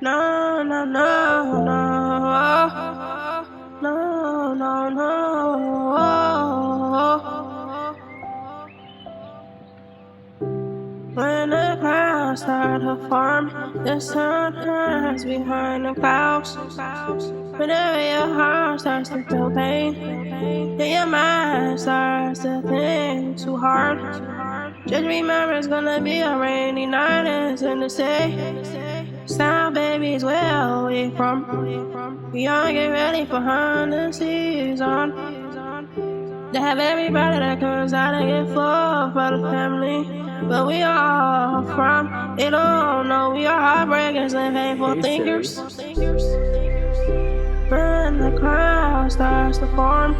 No, no, no, no. No, no, no. When the clouds start to form, the sun hides behind the clouds. Whenever your heart starts to feel pain, and your mind starts to think too hard, just remember it's gonna be a rainy night and it's in the sea. Sound babies where we from. We all get ready for hunting season. They have everybody that comes out and get full for the family. But we all from, they don't know we are heartbreakers and painful thinkers. When the cloud starts to form,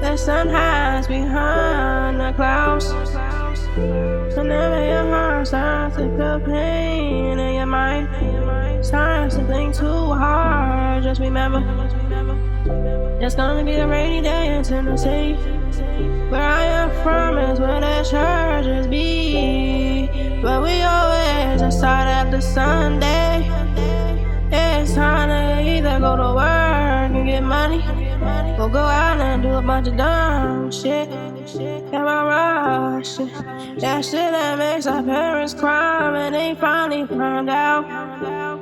the sun hides behind the clouds. Whenever your heart starts to feel pain and your mind starts to think too hard, just remember it's gonna be a rainy day in Tennessee. Where I am from is where the churches be, but we always decide after Sunday. It's time to either go to work and get money, or go out and do a bunch of dumb shit. Am I rush shit? That shit that makes our parents cry when they finally find out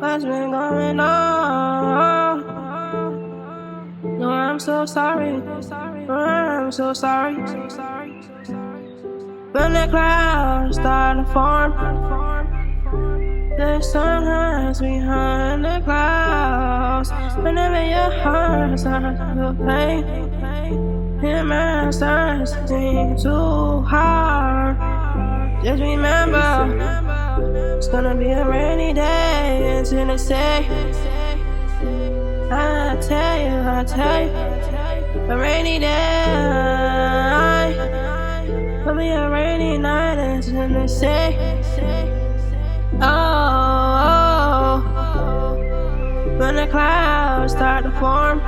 what's been going on. No, I'm so sorry. I'm so sorry. When the clouds start to form, the sun hides behind the clouds. Whenever your heart starts to feel pain, your mind starts to think too hard, just remember it's gonna be a rainy day in Tennessee. I tell you, a rainy day. It'll be a rainy night in Tennessee. Oh, when the clouds start to form,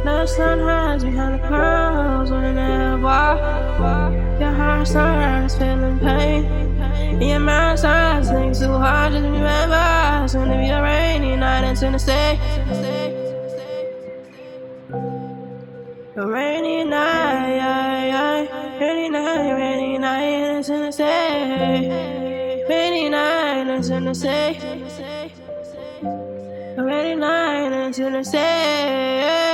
the sun hides behind the clouds. Whenever your heart starts feeling pain, and your mind starts thinking too hard, just remember it's gonna be a rainy night in Tennessee. A rainy night, rainy night in Tennessee. Rainy night in Tennessee. A rainy night in Tennessee.